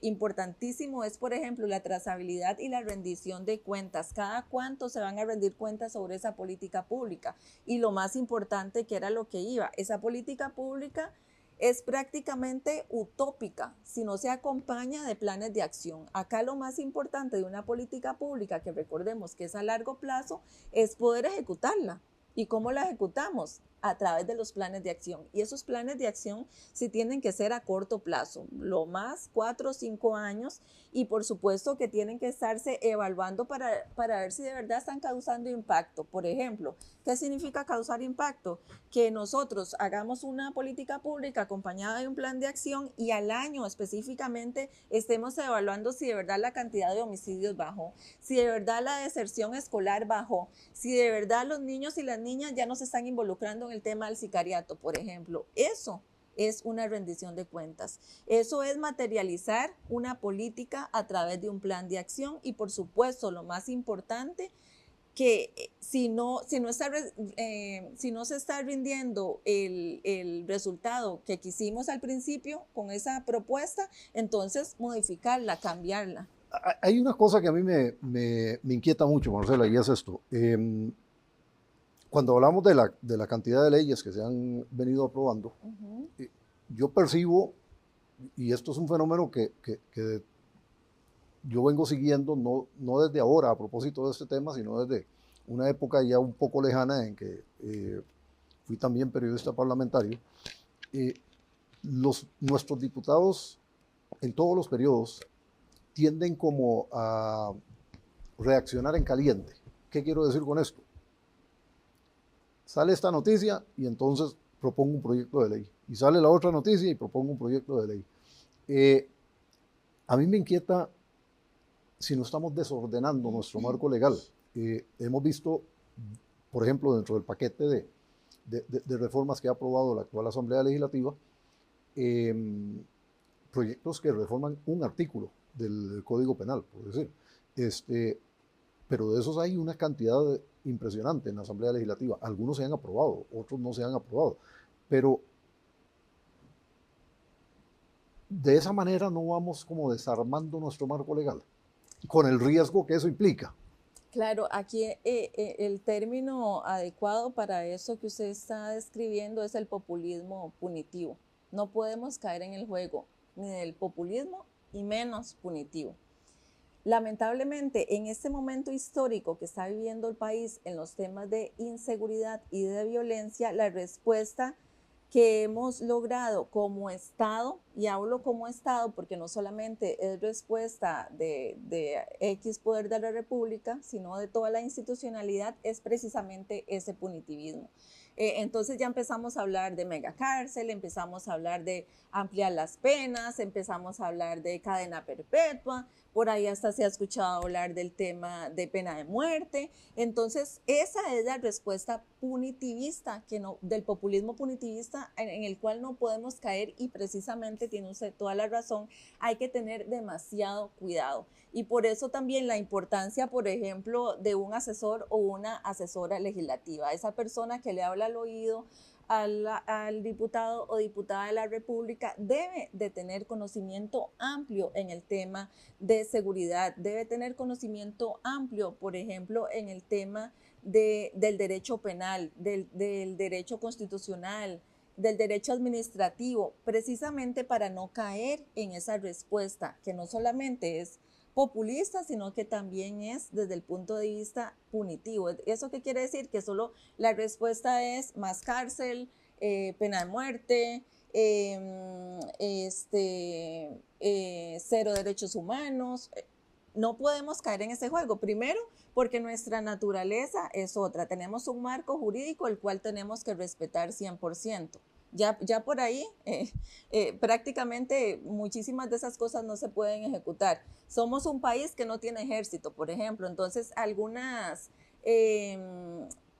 importantísimo es, por ejemplo, la trazabilidad y la rendición de cuentas. Cada cuánto se van a rendir cuentas sobre esa política pública. Y lo más importante, que era lo que iba, esa política pública es prácticamente utópica si no se acompaña de planes de acción. Acá lo más importante de una política pública, que recordemos que es a largo plazo, es poder ejecutarla. ¿Y cómo la ejecutamos? A través de los planes de acción. Y esos planes de acción sí tienen que ser a corto plazo, lo más 4 o 5 años, y por supuesto que tienen que estarse evaluando para ver si de verdad están causando impacto. Por ejemplo, ¿qué significa causar impacto? Que nosotros hagamos una política pública acompañada de un plan de acción y al año específicamente estemos evaluando si de verdad la cantidad de homicidios bajó, si de verdad la deserción escolar bajó, si de verdad los niños y las niñas ya no se están involucrando en el tema del sicariato, por ejemplo. Eso es una rendición de cuentas. Eso es materializar una política a través de un plan de acción y, por supuesto, lo más importante, que si no se está rindiendo el resultado que quisimos al principio con esa propuesta, entonces modificarla, cambiarla.
Hay una cosa que a mí me inquieta mucho, Marcela, y es esto. Cuando hablamos de la cantidad de leyes que se han venido aprobando, yo percibo, y esto es un fenómeno que yo vengo siguiendo, no desde ahora a propósito de este tema, sino desde una época ya un poco lejana en que fui también periodista parlamentario. Nuestros diputados en todos los periodos tienden como a reaccionar en caliente. ¿Qué quiero decir con esto? Sale esta noticia y entonces propongo un proyecto de ley. Y sale la otra noticia y propongo un proyecto de ley. A mí me inquieta si no estamos desordenando nuestro marco legal. Hemos visto, por ejemplo, dentro del paquete de reformas que ha aprobado la actual Asamblea Legislativa, proyectos que reforman un artículo del Código Penal, por decir. Pero de esos hay una cantidad impresionante en la Asamblea Legislativa. Algunos se han aprobado, otros no se han aprobado. Pero de esa manera no vamos como desarmando nuestro marco legal, con el riesgo que eso implica.
Claro, aquí el término adecuado para eso que usted está describiendo es el populismo punitivo. No podemos caer en el juego ni del populismo y menos punitivo. Lamentablemente, en este momento histórico que está viviendo el país en los temas de inseguridad y de violencia, la respuesta que hemos logrado como Estado, y hablo como Estado porque no solamente es respuesta de X poder de la República, sino de toda la institucionalidad, es precisamente ese punitivismo. Entonces ya empezamos a hablar de megacárcel, empezamos a hablar de ampliar las penas, empezamos a hablar de cadena perpetua, por ahí hasta se ha escuchado hablar del tema de pena de muerte. Entonces esa es la respuesta punitivista, del populismo punitivista en el cual no podemos caer, y precisamente efectivamente tiene usted toda la razón, hay que tener demasiado cuidado. Y por eso también la importancia, por ejemplo, de un asesor o una asesora legislativa, esa persona que le habla al oído al diputado o diputada de la República, debe de tener conocimiento amplio en el tema de seguridad, debe tener conocimiento amplio, por ejemplo, en el tema del derecho penal, del derecho constitucional, del derecho administrativo, precisamente para no caer en esa respuesta que no solamente es populista, sino que también es desde el punto de vista punitivo. ¿Eso qué quiere decir? Que solo la respuesta es más cárcel, pena de muerte, cero derechos humanos. No podemos caer en ese juego. Primero, porque nuestra naturaleza es otra. Tenemos un marco jurídico el cual tenemos que respetar 100%. Ya por ahí prácticamente muchísimas de esas cosas no se pueden ejecutar. Somos un país que no tiene ejército, por ejemplo, entonces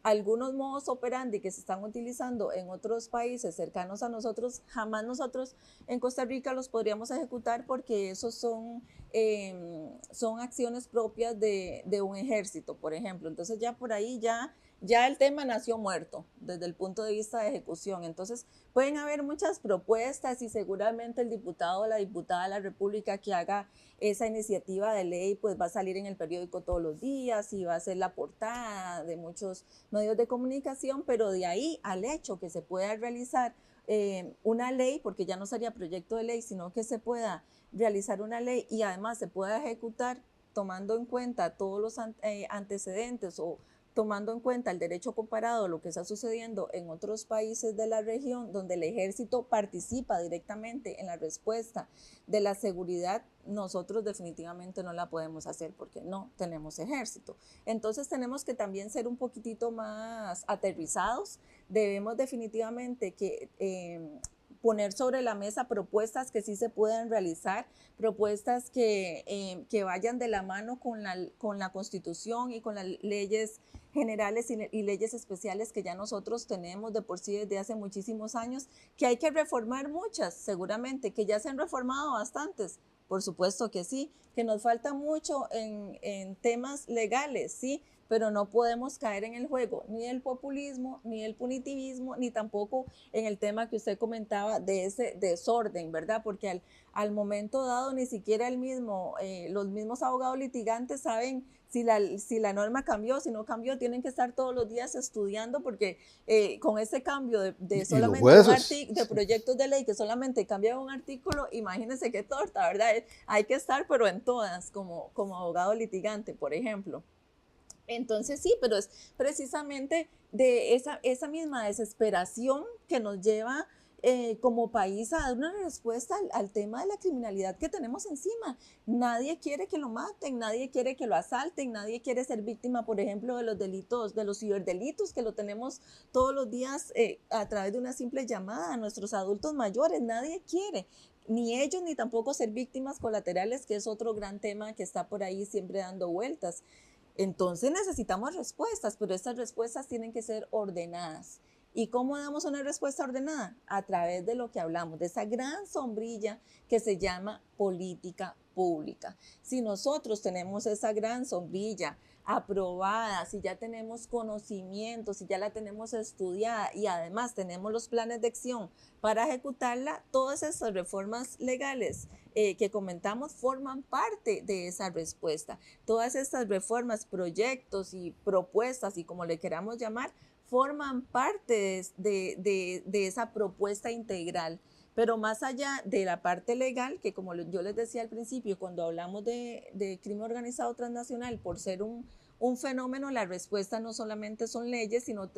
algunos modos operandi que se están utilizando en otros países cercanos a nosotros, jamás nosotros en Costa Rica los podríamos ejecutar porque esos son acciones propias de un ejército, por ejemplo. Entonces ya por ahí ya el tema nació muerto desde el punto de vista de ejecución. Entonces pueden haber muchas propuestas y seguramente el diputado o la diputada de la República que haga esa iniciativa de ley pues va a salir en el periódico todos los días y va a ser la portada de muchos medios de comunicación, pero de ahí al hecho que se pueda realizar una ley, porque ya no sería proyecto de ley, sino que se pueda realizar una ley y además se pueda ejecutar tomando en cuenta todos los antecedentes o tomando en cuenta el derecho comparado, lo que está sucediendo en otros países de la región, donde el ejército participa directamente en la respuesta de la seguridad, nosotros definitivamente no la podemos hacer porque no tenemos ejército. Entonces tenemos que también ser un poquitito más aterrizados, debemos definitivamente poner sobre la mesa propuestas que sí se puedan realizar, propuestas que vayan de la mano con la Constitución y con las leyes generales y leyes especiales que ya nosotros tenemos de por sí desde hace muchísimos años, que hay que reformar muchas, seguramente, que ya se han reformado bastantes, por supuesto que sí, que nos falta mucho en temas legales, sí, pero no podemos caer en el juego ni del populismo, ni del punitivismo, ni tampoco en el tema que usted comentaba de ese desorden, ¿verdad? Porque al momento dado ni siquiera los mismos abogados litigantes saben si la norma cambió, si no cambió, tienen que estar todos los días estudiando porque con ese cambio de solamente un artículo, de proyectos de ley que solamente cambia un artículo, imagínense qué torta, ¿verdad? Hay que estar, pero en todas, como abogado litigante, por ejemplo. Entonces sí, pero es precisamente de esa misma desesperación que nos lleva como país a dar una respuesta al tema de la criminalidad que tenemos encima. Nadie quiere que lo maten, nadie quiere que lo asalten, nadie quiere ser víctima, por ejemplo, de los delitos, de los ciberdelitos que lo tenemos todos los días a través de una simple llamada a nuestros adultos mayores. Nadie quiere, ni ellos ni tampoco ser víctimas colaterales, que es otro gran tema que está por ahí siempre dando vueltas. Entonces necesitamos respuestas, pero estas respuestas tienen que ser ordenadas. ¿Y cómo damos una respuesta ordenada? A través de lo que hablamos, de esa gran sombrilla que se llama política pública. Si nosotros tenemos esa gran sombrilla aprobada, si ya tenemos conocimiento, si ya la tenemos estudiada y además tenemos los planes de acción para ejecutarla, todas esas reformas legales que comentamos forman parte de esa respuesta. Todas estas reformas, proyectos y propuestas y como le queramos llamar, forman parte de esa propuesta integral. Pero más allá de la parte legal, que como yo les decía al principio, cuando hablamos de crimen organizado transnacional, por ser un fenómeno, la respuesta no solamente son leyes, sino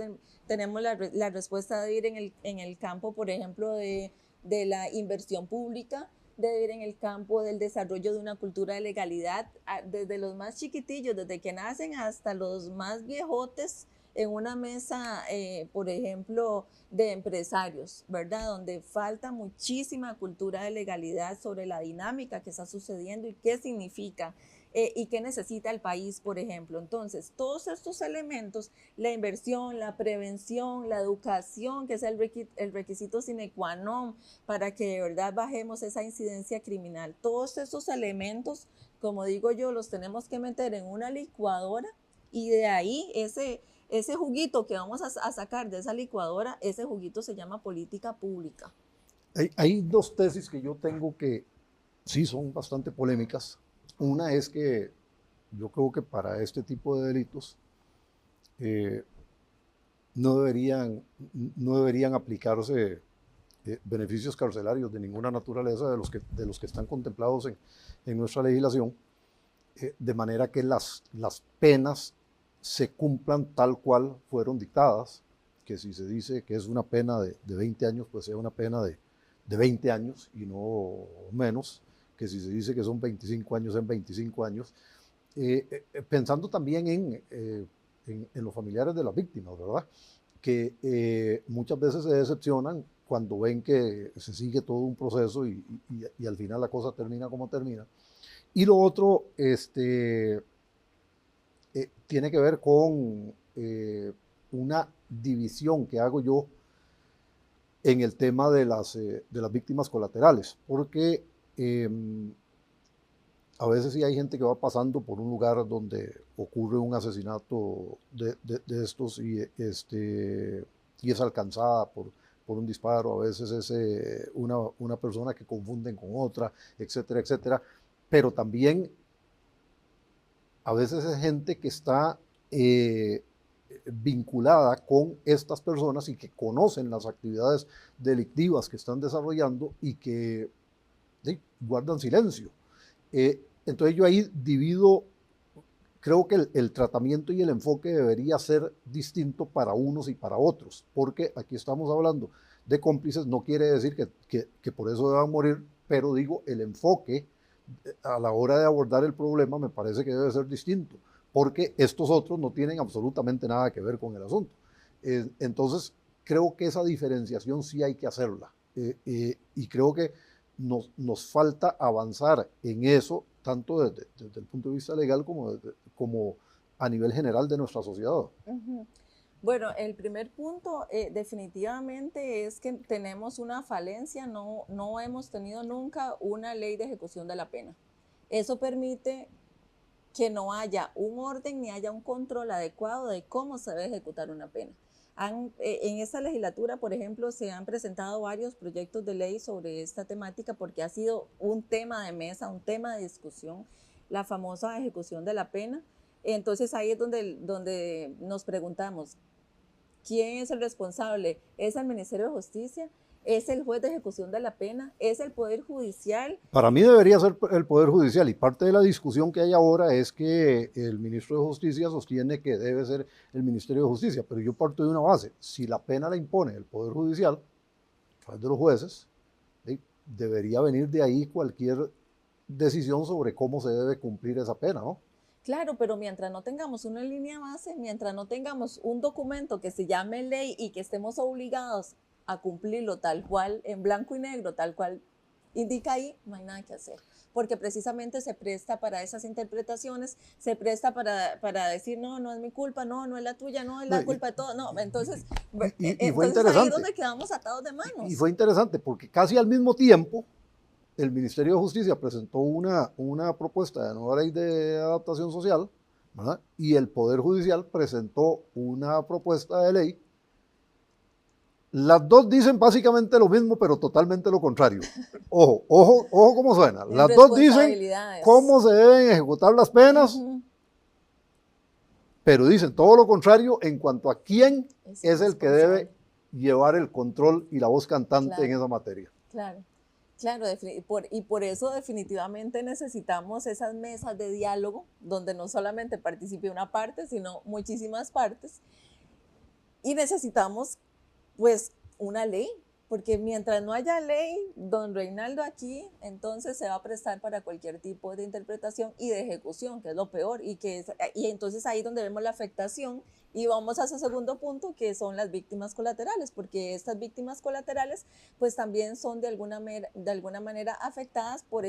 tenemos la respuesta de ir en el campo, por ejemplo, de la inversión pública, de ir en el campo del desarrollo de una cultura de legalidad, desde los más chiquitillos, desde que nacen hasta los más viejotes, en una mesa, por ejemplo, de empresarios, ¿verdad? Donde falta muchísima cultura de legalidad sobre la dinámica que está sucediendo y qué significa y qué necesita el país, por ejemplo. Entonces, todos estos elementos, la inversión, la prevención, la educación, que es el requisito sine qua non para que de verdad bajemos esa incidencia criminal, todos estos elementos, como digo yo, los tenemos que meter en una licuadora y de ahí ese juguito que vamos a sacar de esa licuadora, ese juguito se llama política pública.
Hay dos tesis que yo tengo que sí son bastante polémicas. Una es que yo creo que para este tipo de delitos eh, no deberían aplicarse beneficios carcelarios de ninguna naturaleza de los que están contemplados en nuestra legislación, de manera que las penas se cumplan tal cual fueron dictadas, que si se dice que es una pena de 20 años, pues sea una pena de 20 años y no menos, que si se dice que son 25 años, en 25 años, pensando también en los familiares de las víctimas, ¿verdad? Que muchas veces se decepcionan cuando ven que se sigue todo un proceso y al final la cosa termina como termina. Y lo otro tiene que ver con una división que hago yo en el tema de las víctimas colaterales, porque a veces sí hay gente que va pasando por un lugar donde ocurre un asesinato de estos y es alcanzada por un disparo, a veces es una persona que confunden con otra, etcétera, etcétera, pero también a veces es gente que está vinculada con estas personas y que conocen las actividades delictivas que están desarrollando y que guardan silencio. Entonces yo ahí divido, creo que el tratamiento y el enfoque debería ser distinto para unos y para otros, porque aquí estamos hablando de cómplices, no quiere decir que por eso deban morir, pero digo, el enfoque a la hora de abordar el problema me parece que debe ser distinto, porque estos otros no tienen absolutamente nada que ver con el asunto. Entonces, creo que esa diferenciación sí hay que hacerla, y creo que nos falta avanzar en eso, tanto desde el punto de vista legal como a nivel general de nuestra sociedad.
Bueno, el primer punto definitivamente es que tenemos una falencia, no hemos tenido nunca una ley de ejecución de la pena. Eso permite que no haya un orden ni haya un control adecuado de cómo se debe ejecutar una pena. En esta legislatura, por ejemplo, se han presentado varios proyectos de ley sobre esta temática porque ha sido un tema de mesa, un tema de discusión, la famosa ejecución de la pena. Entonces ahí es donde nos preguntamos, ¿quién es el responsable? ¿Es el Ministerio de Justicia? ¿Es el juez de ejecución de la pena? ¿Es el Poder Judicial?
Para mí debería ser el Poder Judicial, y parte de la discusión que hay ahora es que el ministro de Justicia sostiene que debe ser el Ministerio de Justicia, pero yo parto de una base: si la pena la impone el Poder Judicial, a través de los jueces, debería venir de ahí cualquier decisión sobre cómo se debe cumplir esa pena, ¿no?
Claro, pero mientras no tengamos una línea base, mientras no tengamos un documento que se llame ley y que estemos obligados a cumplirlo tal cual, en blanco y negro, tal cual indica ahí, no hay nada que hacer. Porque precisamente se presta para esas interpretaciones, se presta para decir, no es mi culpa, no es la tuya, no es la culpa de todo. No, entonces,
y fue interesante.
Ahí es donde quedamos atados de manos.
Y fue interesante porque casi al mismo tiempo el Ministerio de Justicia presentó una propuesta de nueva ley de adaptación social, ¿verdad? Y el Poder Judicial presentó una propuesta de ley. Las dos dicen básicamente lo mismo, pero totalmente lo contrario. Ojo cómo suena. Las dos dicen cómo se deben ejecutar las penas, pero dicen todo lo contrario en cuanto a quién es el que debe llevar el control y la voz cantante en esa materia.
Claro. Claro, y por eso definitivamente necesitamos esas mesas de diálogo donde no solamente participe una parte, sino muchísimas partes. Y necesitamos, pues, una ley, porque mientras no haya ley, don Reinaldo, aquí, entonces se va a prestar para cualquier tipo de interpretación y de ejecución, que es lo peor, y entonces ahí es donde vemos la afectación. Y vamos a ese segundo punto, que son las víctimas colaterales, porque estas víctimas colaterales pues también son de alguna manera afectadas por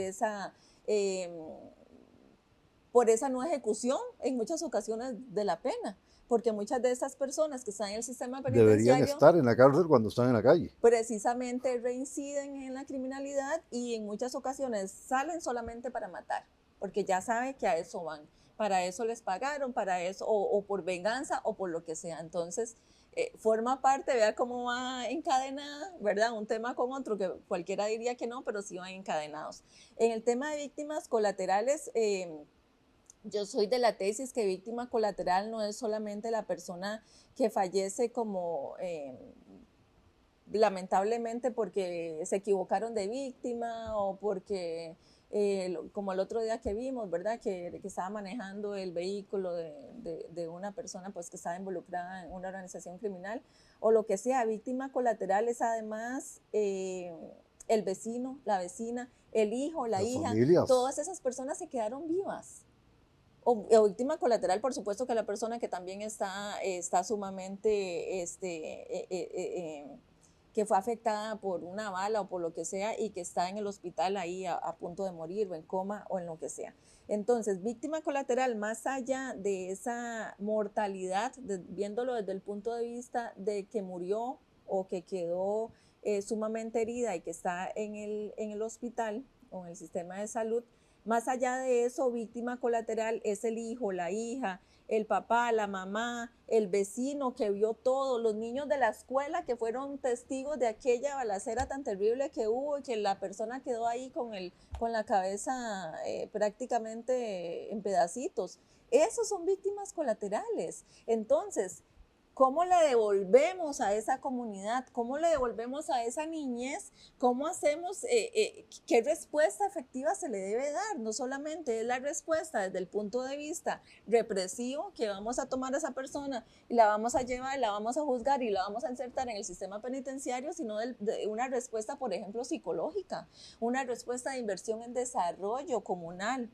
por esa no ejecución en muchas ocasiones de la pena, porque muchas de estas personas que están en el sistema penitenciario
deberían estar en la cárcel cuando están en la calle.
Precisamente reinciden en la criminalidad y en muchas ocasiones salen solamente para matar, porque ya saben que a eso van, para eso les pagaron, para eso, o por venganza o por lo que sea. Entonces, forma parte, vea cómo va encadenada, ¿verdad? Un tema con otro, que cualquiera diría que no, pero sí van encadenados. En el tema de víctimas colaterales, yo soy de la tesis que víctima colateral no es solamente la persona que fallece como lamentablemente porque se equivocaron de víctima o porque, como el otro día que vimos, ¿verdad? Que estaba manejando el vehículo de una persona pues, que estaba involucrada en una organización criminal o lo que sea. Víctima colateral es además el vecino, la vecina, el hijo, la hija.
Familias.
Todas esas personas se quedaron vivas. O víctima colateral, por supuesto, que la persona que también está sumamente que fue afectada por una bala o por lo que sea y que está en el hospital ahí a punto de morir o en coma o en lo que sea. Entonces, víctima colateral, más allá de esa mortalidad, viéndolo desde el punto de vista de que murió o que quedó sumamente herida y que está en el hospital o en el sistema de salud, más allá de eso, víctima colateral es el hijo, la hija, el papá, la mamá, el vecino que vio todo, los niños de la escuela que fueron testigos de aquella balacera tan terrible que hubo y que la persona quedó ahí con la cabeza prácticamente en pedacitos. Esos son víctimas colaterales. Entonces, ¿cómo le devolvemos a esa comunidad? ¿Cómo le devolvemos a esa niñez? ¿Cómo hacemos, qué respuesta efectiva se le debe dar? No solamente es la respuesta desde el punto de vista represivo, que vamos a tomar a esa persona y la vamos a llevar, la vamos a juzgar y la vamos a insertar en el sistema penitenciario, sino de una respuesta, por ejemplo, psicológica, una respuesta de inversión en desarrollo comunal.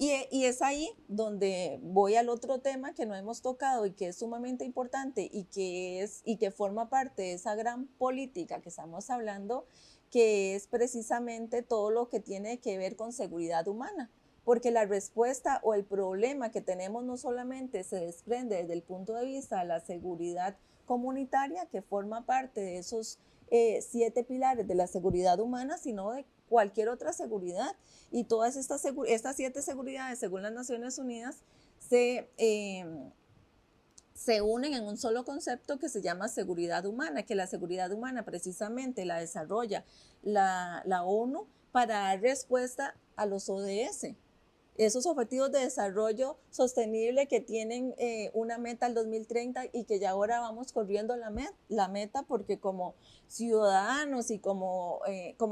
Y es ahí donde voy al otro tema que no hemos tocado y que es sumamente importante y que forma parte de esa gran política que estamos hablando, que es precisamente todo lo que tiene que ver con seguridad humana. Porque la respuesta o el problema que tenemos no solamente se desprende desde el punto de vista de la seguridad comunitaria, que forma parte de esos 7 pilares de la seguridad humana, sino de cualquier otra seguridad. Y todas estas 7 seguridades, según las Naciones Unidas, se unen en un solo concepto que se llama seguridad humana, que la seguridad humana precisamente la desarrolla la ONU para dar respuesta a los ODS. Esos objetivos de desarrollo sostenible que tienen una meta al 2030 y que ya ahora vamos corriendo la meta porque como ciudadanos y como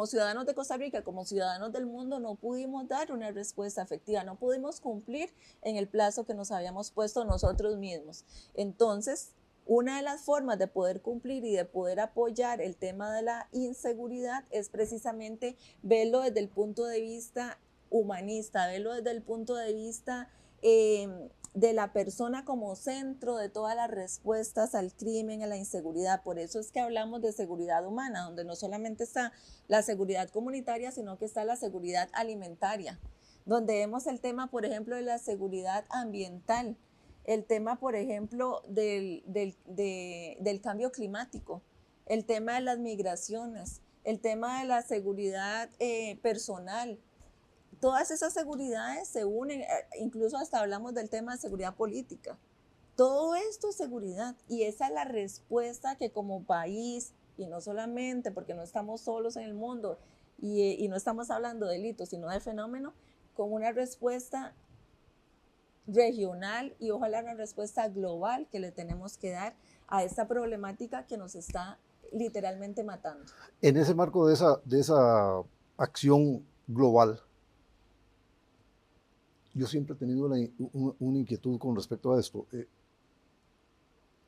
ciudadanos de Costa Rica, como ciudadanos del mundo, no pudimos dar una respuesta efectiva, no pudimos cumplir en el plazo que nos habíamos puesto nosotros mismos. Entonces, una de las formas de poder cumplir y de poder apoyar el tema de la inseguridad es precisamente verlo desde el punto de vista humanista, verlo desde el punto de vista de la persona como centro de todas las respuestas al crimen, a la inseguridad. Por eso es que hablamos de seguridad humana, donde no solamente está la seguridad comunitaria, sino que está la seguridad alimentaria, donde vemos el tema, por ejemplo, de la seguridad ambiental, el tema, por ejemplo, del cambio climático, el tema de las migraciones, el tema de la seguridad personal. Todas esas seguridades se unen, incluso hasta hablamos del tema de seguridad política. Todo esto es seguridad y esa es la respuesta que como país, y no solamente porque no estamos solos en el mundo y no estamos hablando de delitos, sino de fenómeno, con una respuesta regional y ojalá una respuesta global que le tenemos que dar a esta problemática que nos está literalmente matando.
En ese marco de esa acción global, yo siempre he tenido una inquietud con respecto a esto.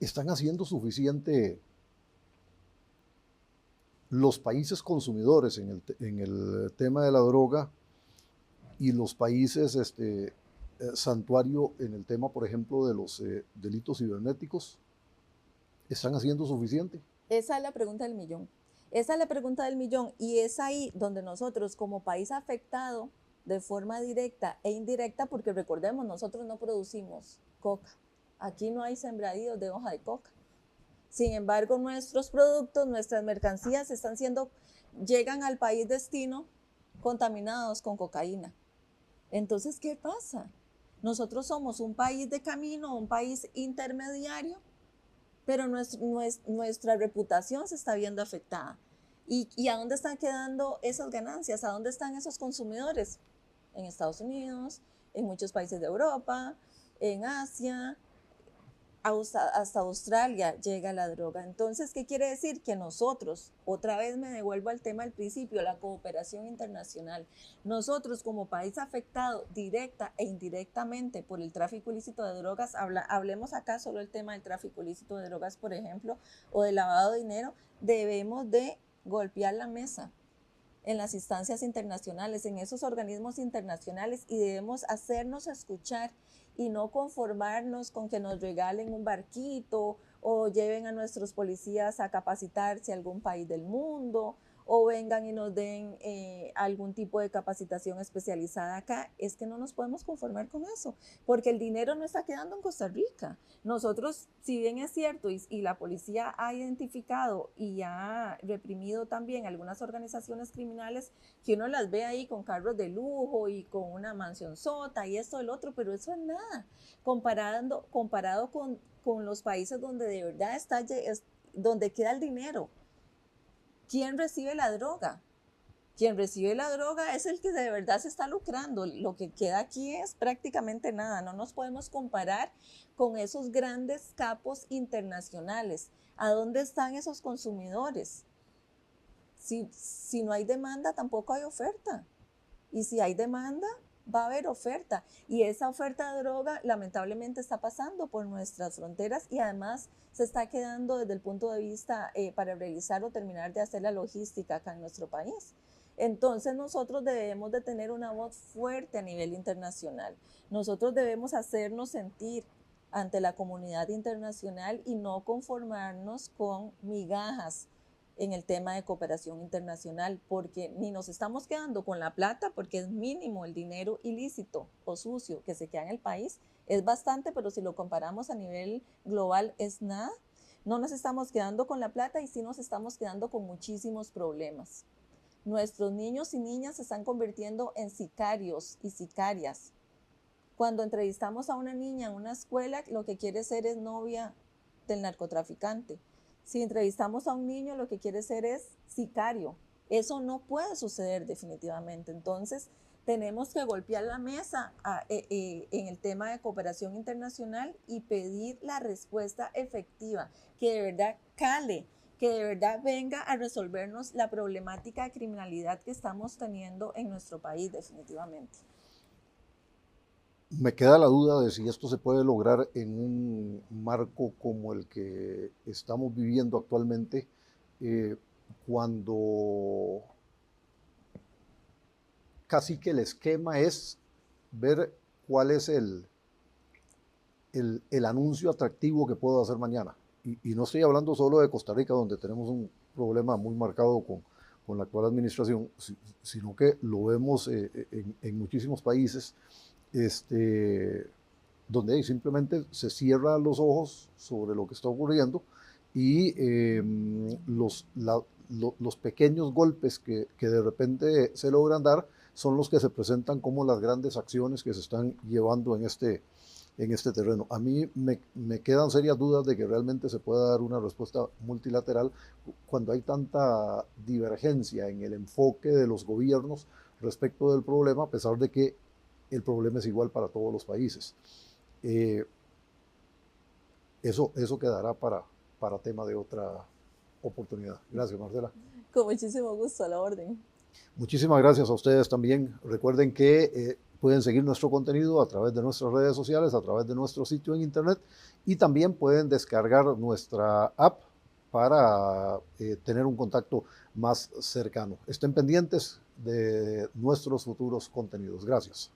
¿Están haciendo suficiente los países consumidores en el tema de la droga y los países santuario en el tema, por ejemplo, de los delitos cibernéticos? ¿Están haciendo suficiente?
Esa es la pregunta del millón. Esa es la pregunta del millón y es ahí donde nosotros como país afectado, de forma directa e indirecta, porque recordemos, nosotros no producimos coca. Aquí no hay sembradíos de hoja de coca. Sin embargo, nuestros productos, nuestras mercancías llegan al país destino contaminados con cocaína. Entonces, ¿qué pasa? Nosotros somos un país de camino, un país intermediario, pero nuestra reputación se está viendo afectada. ¿Y a dónde están quedando esas ganancias? ¿A dónde están esos consumidores? En Estados Unidos, en muchos países de Europa, en Asia, hasta Australia llega la droga. Entonces, ¿qué quiere decir? Que nosotros, otra vez me devuelvo al tema al principio, la cooperación internacional. Nosotros como país afectado directa e indirectamente por el tráfico ilícito de drogas, hablemos acá solo el tema del tráfico ilícito de drogas, por ejemplo, o del lavado de dinero, debemos de golpear la mesa en las instancias internacionales, en esos organismos internacionales, y debemos hacernos escuchar y no conformarnos con que nos regalen un barquito o lleven a nuestros policías a capacitarse a algún país del mundo o vengan y nos den algún tipo de capacitación especializada acá. Es que no nos podemos conformar con eso, porque el dinero no está quedando en Costa Rica. Nosotros, si bien es cierto, y la policía ha identificado y ha reprimido también algunas organizaciones criminales, que uno las ve ahí con carros de lujo y con una mansionsota y esto, el otro, pero eso es nada, comparado con los países donde de verdad donde queda el dinero. ¿Quién recibe la droga? Quien recibe la droga es el que de verdad se está lucrando. Lo que queda aquí es prácticamente nada. No nos podemos comparar con esos grandes capos internacionales. ¿A dónde están esos consumidores? Si no hay demanda, tampoco hay oferta. Y si hay demanda, va a haber oferta. Y esa oferta de droga lamentablemente está pasando por nuestras fronteras y además se está quedando desde el punto de vista para realizar o terminar de hacer la logística acá en nuestro país. Entonces nosotros debemos de tener una voz fuerte a nivel internacional. Nosotros debemos hacernos sentir ante la comunidad internacional y no conformarnos con migajas en el tema de cooperación internacional, porque ni nos estamos quedando con la plata, porque es mínimo el dinero ilícito o sucio que se queda en el país, es bastante, pero si lo comparamos a nivel global es nada. No nos estamos quedando con la plata y sí nos estamos quedando con muchísimos problemas. Nuestros niños y niñas se están convirtiendo en sicarios y sicarias. Cuando entrevistamos a una niña en una escuela, lo que quiere ser es novia del narcotraficante. Si entrevistamos a un niño, lo que quiere ser es sicario. Eso no puede suceder definitivamente. Entonces, tenemos que golpear la mesa en el tema de cooperación internacional y pedir la respuesta efectiva, que de verdad cale, que de verdad venga a resolvernos la problemática de criminalidad que estamos teniendo en nuestro país definitivamente.
Me queda la duda de si esto se puede lograr en un marco como el que estamos viviendo actualmente, cuando casi que el esquema es ver cuál es el anuncio atractivo que puedo hacer mañana. Y no estoy hablando solo de Costa Rica, donde tenemos un problema muy marcado con la actual administración, sino que lo vemos en muchísimos países, donde simplemente se cierran los ojos sobre lo que está ocurriendo y los pequeños golpes que de repente se logran dar son los que se presentan como las grandes acciones que se están llevando en este terreno. A mí me quedan serias dudas de que realmente se pueda dar una respuesta multilateral cuando hay tanta divergencia en el enfoque de los gobiernos respecto del problema, a pesar de que el problema es igual para todos los países. Eso quedará para tema de otra oportunidad. Gracias, Marcela.
Con muchísimo gusto, a la orden.
Muchísimas gracias a ustedes también. Recuerden que pueden seguir nuestro contenido a través de nuestras redes sociales, a través de nuestro sitio en internet, y también pueden descargar nuestra app para tener un contacto más cercano. Estén pendientes de nuestros futuros contenidos. Gracias.